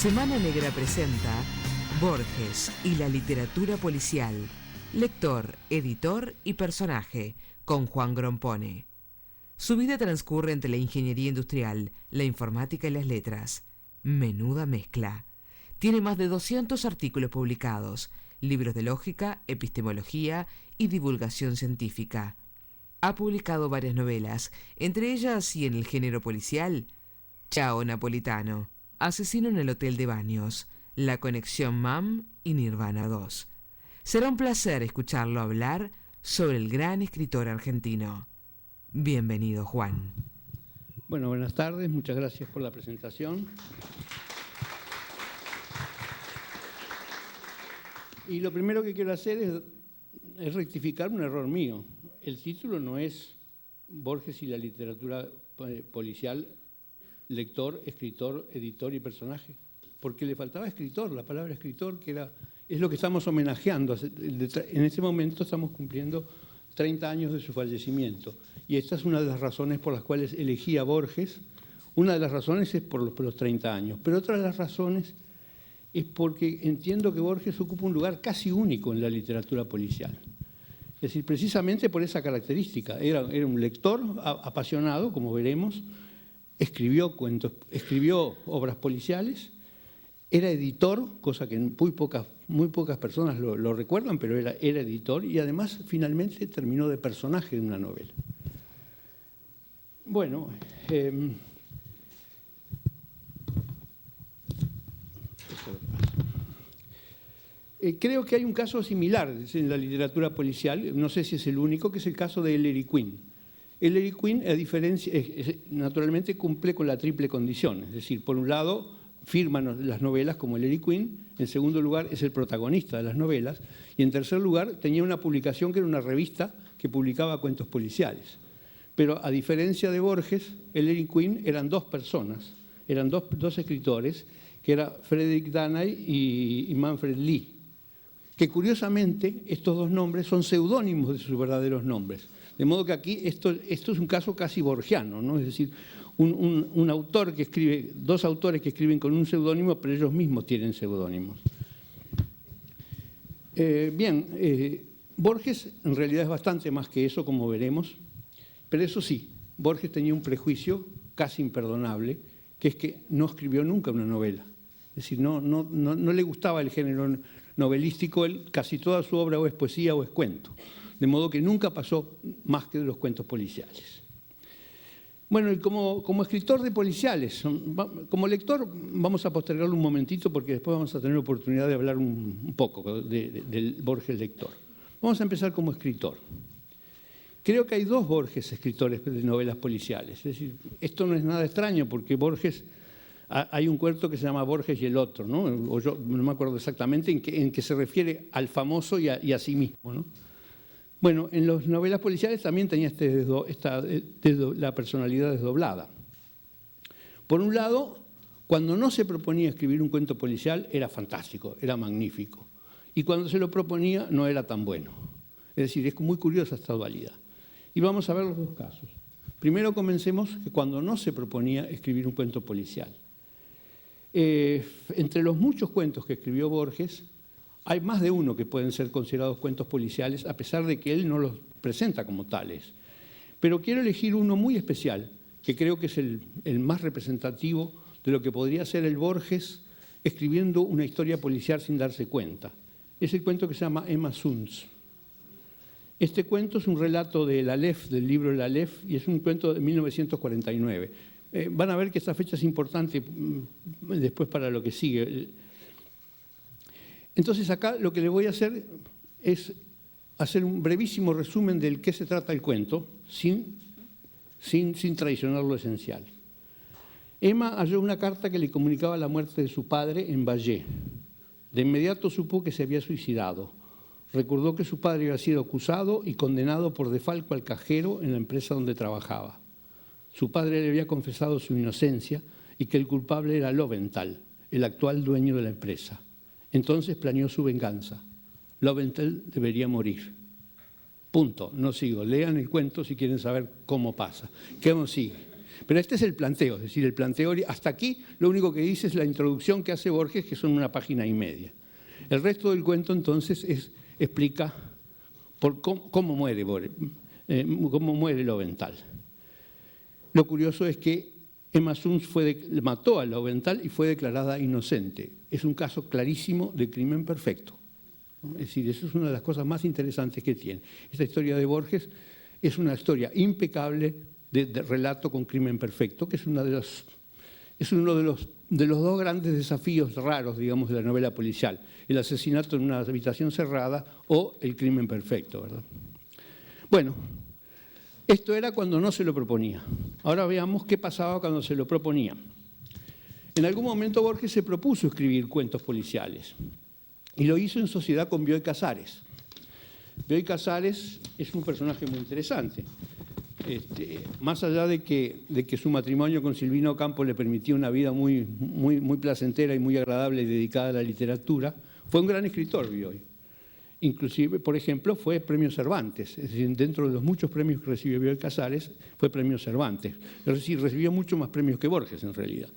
Semana Negra presenta Borges y la literatura policial. Lector, editor y personaje, con Juan Grompone. Su vida transcurre entre la ingeniería industrial, la informática y las letras. Menuda mezcla. Tiene más de 200 artículos publicados, libros de lógica, epistemología y divulgación científica. Ha publicado varias novelas, entre ellas y en el género policial, Chao Napolitano, Asesino en el Hotel de Baños, La Conexión MAM y Nirvana 2. Será un placer escucharlo hablar sobre el gran escritor argentino. Bienvenido, Juan. Bueno, buenas tardes, muchas gracias por la presentación. Y lo primero que quiero hacer es rectificar un error mío. El título no es Borges y la literatura policial, lector, escritor, editor y personaje, porque le faltaba escritor, la palabra escritor, es lo que estamos homenajeando. En este momento estamos cumpliendo 30 años de su fallecimiento, y esta es una de las razones por las cuales elegí a Borges. Una de las razones es por los 30 años, pero otra de las razones es porque entiendo que Borges ocupa un lugar casi único en la literatura policial. Es decir, precisamente por esa característica. Era un lector apasionado, como veremos, escribió cuentos, escribió obras policiales, era editor, cosa que muy pocas personas lo recuerdan, pero era editor, y además finalmente terminó de personaje de una novela. Bueno, creo que hay un caso similar en la literatura policial, no sé si es el único, que es el caso de Ellery Queen. Ellery Queen, a diferencia, naturalmente cumple con la triple condición, es decir, por un lado firman las novelas como Ellery Queen, en segundo lugar es el protagonista de las novelas, y en tercer lugar tenía una publicación que era una revista que publicaba cuentos policiales. Pero a diferencia de Borges, Ellery Queen eran dos personas, eran dos escritores, que eran Frederick Danahy y Manfred Lee, que curiosamente estos dos nombres son seudónimos de sus verdaderos nombres. De modo que aquí esto es un caso casi borgiano, ¿no? Es decir, un autor que escribe, dos autores que escriben con un seudónimo, pero ellos mismos tienen seudónimos. Borges en realidad es bastante más que eso, como veremos, pero eso sí, Borges tenía un prejuicio casi imperdonable, que es que no escribió nunca una novela. Es decir, no le gustaba el género novelístico, casi toda su obra o es poesía o es cuento. De modo que nunca pasó más que de los cuentos policiales. Bueno, y como escritor de policiales, como lector vamos a postergarlo un momentito porque después vamos a tener oportunidad de hablar un poco del Borges lector. Vamos a empezar como escritor. Creo que hay dos Borges escritores de novelas policiales. Es decir, esto no es nada extraño porque Borges, hay un cuento que se llama Borges y el otro, ¿no? O yo no me acuerdo exactamente en que se refiere al famoso y a sí mismo, ¿no? Bueno, en las novelas policiales también tenía la personalidad desdoblada. Por un lado, cuando no se proponía escribir un cuento policial era fantástico, era magnífico. Y cuando se lo proponía no era tan bueno. Es decir, es muy curiosa esta dualidad. Y vamos a ver los dos casos. Primero comencemos que cuando no se proponía escribir un cuento policial. Entre los muchos cuentos que escribió Borges, hay más de uno que pueden ser considerados cuentos policiales, a pesar de que él no los presenta como tales. Pero quiero elegir uno muy especial, que creo que es el más representativo de lo que podría ser el Borges escribiendo una historia policial sin darse cuenta. Es el cuento que se llama Emma Sunz. Este cuento es un relato del Aleph, del libro El Aleph, y es un cuento de 1949. Van a ver que esta fecha es importante después para lo que sigue. Entonces acá lo que le voy a hacer es hacer un brevísimo resumen del qué se trata el cuento, sin traicionar lo esencial. Emma halló una carta que le comunicaba la muerte de su padre en Bayeux. De inmediato supo que se había suicidado. Recordó que su padre había sido acusado y condenado por defalco al cajero en la empresa donde trabajaba. Su padre le había confesado su inocencia y que el culpable era Loventhal, el actual dueño de la empresa. Entonces planeó su venganza. Loventhal debería morir. Punto. No sigo. Lean el cuento si quieren saber cómo pasa. ¿Qué sigue? Pero este es el planteo, es decir, el planteo, hasta aquí lo único que dice es la introducción que hace Borges, que son 1,5 páginas. El resto del cuento entonces explica cómo muere Lowenthal. Lo curioso es que Emma Suns mató a Lowenthal y fue declarada inocente. Es un caso clarísimo de crimen perfecto. Es decir, eso es una de las cosas más interesantes que tiene. Esta historia de Borges es una historia impecable de relato con crimen perfecto, que es uno de los dos grandes desafíos raros, digamos, de la novela policial: el asesinato en una habitación cerrada o el crimen perfecto, ¿verdad? Bueno, esto era cuando no se lo proponía. Ahora veamos qué pasaba cuando se lo proponía. En algún momento Borges se propuso escribir cuentos policiales y lo hizo en sociedad con Bioy Casares. Bioy Casares es un personaje muy interesante. Más allá de que su matrimonio con Silvino Ocampo le permitía una vida muy placentera y muy agradable y dedicada a la literatura, fue un gran escritor Bioy. Inclusive, por ejemplo, fue premio Cervantes. Es decir, dentro de los muchos premios que recibió Bioy Casares, fue premio Cervantes. Es decir, recibió mucho más premios que Borges, en realidad.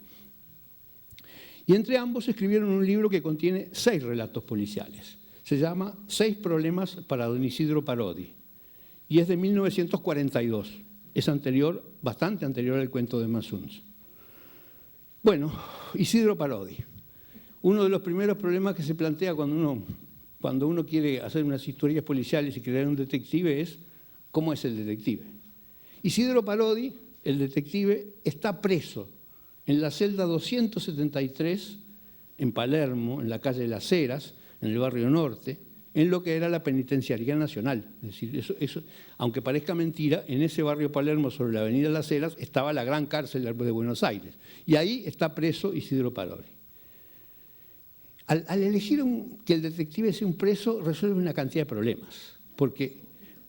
Y entre ambos escribieron un libro que contiene 6 relatos policiales. Se llama 6 problemas para don Isidro Parodi. Y es de 1942. Es bastante anterior al cuento de Emma Suns. Bueno, Isidro Parodi. Uno de los primeros problemas que se plantea cuando uno quiere hacer unas historias policiales y crear un detective es: ¿cómo es el detective? Isidro Parodi, el detective, está preso en la celda 273 en Palermo, en la calle de las Heras, en el barrio Norte, en lo que era la Penitenciaría Nacional. Es decir, eso, aunque parezca mentira, en ese barrio Palermo, sobre la avenida Las Heras, estaba la gran cárcel de Buenos Aires. Y ahí está preso Isidro Parodi. Al elegir que el detective sea un preso, resuelve una cantidad de problemas. Porque,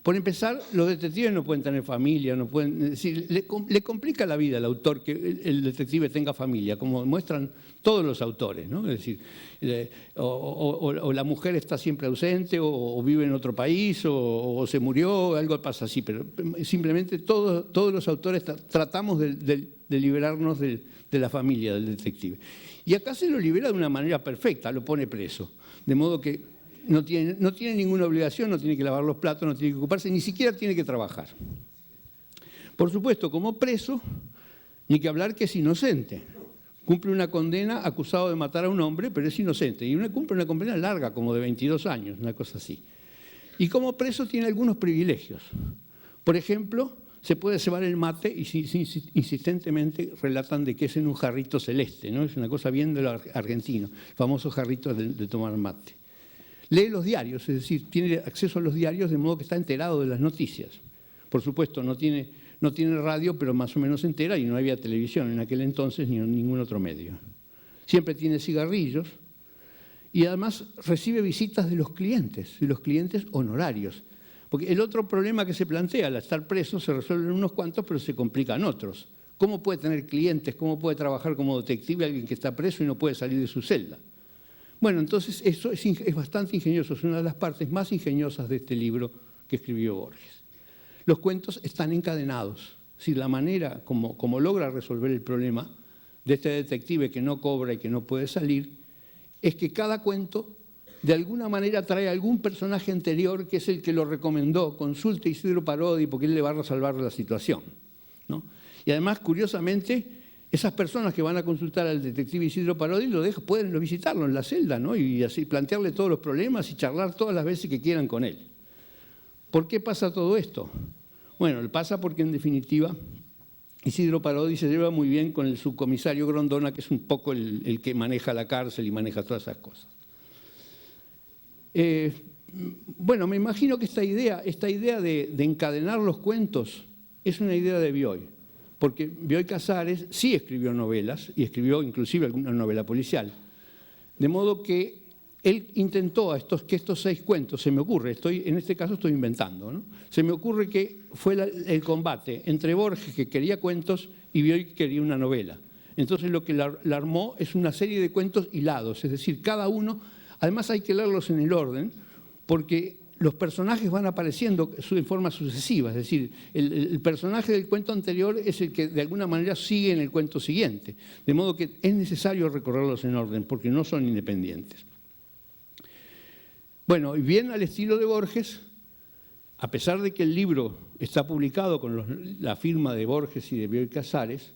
por empezar, los detectives no pueden tener familia, no pueden, es decir, le complica la vida al autor que el detective tenga familia, como muestran todos los autores, ¿no? Es decir, o la mujer está siempre ausente, o vive en otro país, o se murió, algo pasa así, pero simplemente todos los autores tratamos de liberarnos de la familia del detective. Y acá se lo libera de una manera perfecta, lo pone preso, de modo que no tiene ninguna obligación, no tiene que lavar los platos, no tiene que ocuparse, ni siquiera tiene que trabajar. Por supuesto, como preso, ni que hablar que es inocente. Cumple una condena acusado de matar a un hombre, pero es inocente. Y cumple una condena larga, como de 22 años, una cosa así. Y como preso tiene algunos privilegios. Por ejemplo, se puede cebar el mate y insistentemente relatan de que es en un jarrito celeste, ¿no? Es una cosa bien de lo argentino, el famoso jarrito de tomar mate. Lee los diarios, es decir, tiene acceso a los diarios de modo que está enterado de las noticias. Por supuesto, no tiene radio, pero más o menos se entera, y no había televisión en aquel entonces ni ningún otro medio. Siempre tiene cigarrillos y además recibe visitas de los clientes honorarios. Porque el otro problema que se plantea al estar preso, se resuelven unos cuantos, pero se complican otros. ¿Cómo puede tener clientes? ¿Cómo puede trabajar como detective alguien que está preso y no puede salir de su celda? Bueno, entonces eso es bastante ingenioso, es una de las partes más ingeniosas de este libro que escribió Borges. Los cuentos están encadenados. Si la manera como logra resolver el problema de este detective que no cobra y que no puede salir, es que cada cuento de alguna manera trae a algún personaje anterior que es el que lo recomendó: consulte a Isidro Parodi porque él le va a salvar la situación, ¿no? Y además, curiosamente, esas personas que van a consultar al detective Isidro Parodi pueden visitarlo en la celda, ¿no? Y así plantearle todos los problemas y charlar todas las veces que quieran con él. ¿Por qué pasa todo esto? Bueno, pasa porque, en definitiva, Isidro Parodi se lleva muy bien con el subcomisario Grondona, que es un poco el que maneja la cárcel y maneja todas esas cosas. Bueno, me imagino que esta idea de encadenar los cuentos es una idea de Bioy, porque Bioy Casares sí escribió novelas, y escribió inclusive alguna novela policial. De modo que él intentó que estos 6 cuentos, se me ocurre, en este caso estoy inventando, ¿no? Se me ocurre que fue el combate entre Borges, que quería cuentos, y Bioy, que quería una novela. Entonces lo que la armó es una serie de cuentos hilados, es decir, cada uno, además hay que leerlos en el orden, porque los personajes van apareciendo en forma sucesiva, es decir, el personaje del cuento anterior es el que de alguna manera sigue en el cuento siguiente, de modo que es necesario recorrerlos en orden, porque no son independientes. Bueno, y bien al estilo de Borges, a pesar de que el libro está publicado con la firma de Borges y de Bioy Casares,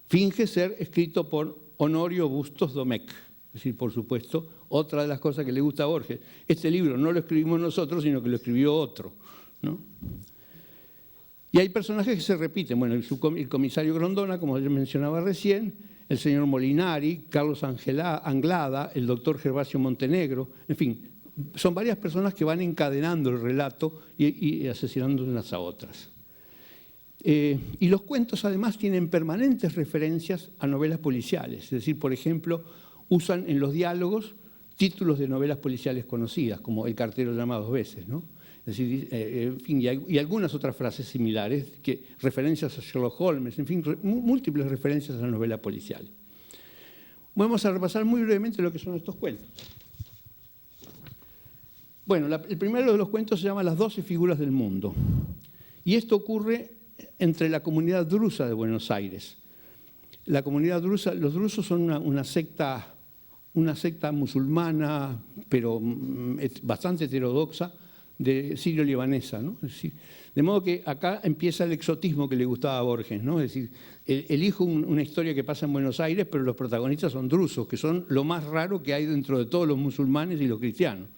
finge ser escrito por Honorio Bustos Domecq, es decir, por supuesto, otra de las cosas que le gusta a Borges. Este libro no lo escribimos nosotros, sino que lo escribió otro, ¿no? Y hay personajes que se repiten. Bueno, el comisario Grondona, como yo mencionaba recién, el señor Molinari, Carlos Anglada, el doctor Gervasio Montenegro, en fin, son varias personas que van encadenando el relato y asesinando unas a otras. Y los cuentos además tienen permanentes referencias a novelas policiales, es decir, por ejemplo, usan en los diálogos títulos de novelas policiales conocidas, como El cartero llama 2 veces, ¿no? Es decir, en fin, y algunas otras frases similares, referencias a Sherlock Holmes, en fin, múltiples referencias a la novela policial. Vamos a repasar muy brevemente lo que son estos cuentos. Bueno, el primero de los cuentos se llama Las 12 figuras del mundo, y esto ocurre entre la comunidad drusa de Buenos Aires. La comunidad drusa, los drusos son una secta musulmana, pero bastante heterodoxa, de sirio-libanesa, ¿no? Es decir, de modo que acá empieza el exotismo que le gustaba a Borges, ¿no? Es decir, elijo una historia que pasa en Buenos Aires, pero los protagonistas son drusos, que son lo más raro que hay dentro de todos los musulmanes y los cristianos.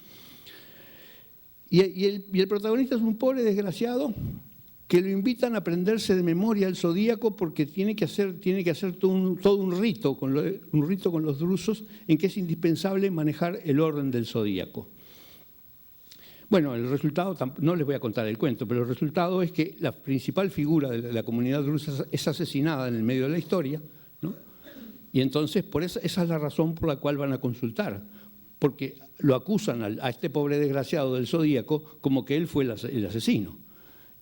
Y el protagonista es un pobre desgraciado que lo invitan a aprenderse de memoria el zodíaco porque tiene que hacer todo un rito con los drusos en que es indispensable manejar el orden del zodíaco. Bueno, el resultado, no les voy a contar el cuento, pero el resultado es que la principal figura de la comunidad drusa es asesinada en el medio de la historia, ¿no? Y entonces esa es la razón por la cual van a consultar, porque lo acusan a este pobre desgraciado del zodíaco como que él fue el asesino.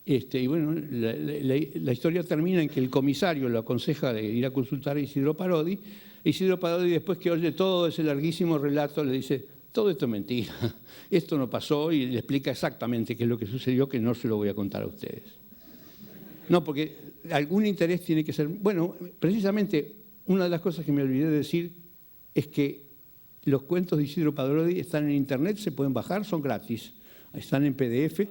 Y bueno, la historia termina en que el comisario lo aconseja de ir a consultar a Isidro Parodi. Isidro Parodi, después que oye todo ese larguísimo relato, le dice: todo esto es mentira, esto no pasó, y le explica exactamente qué es lo que sucedió, que no se lo voy a contar a ustedes. No, porque algún interés tiene que ser... Bueno, precisamente una de las cosas que me olvidé de decir es que los cuentos de Isidro Parodi están en internet, se pueden bajar, son gratis, están en PDF.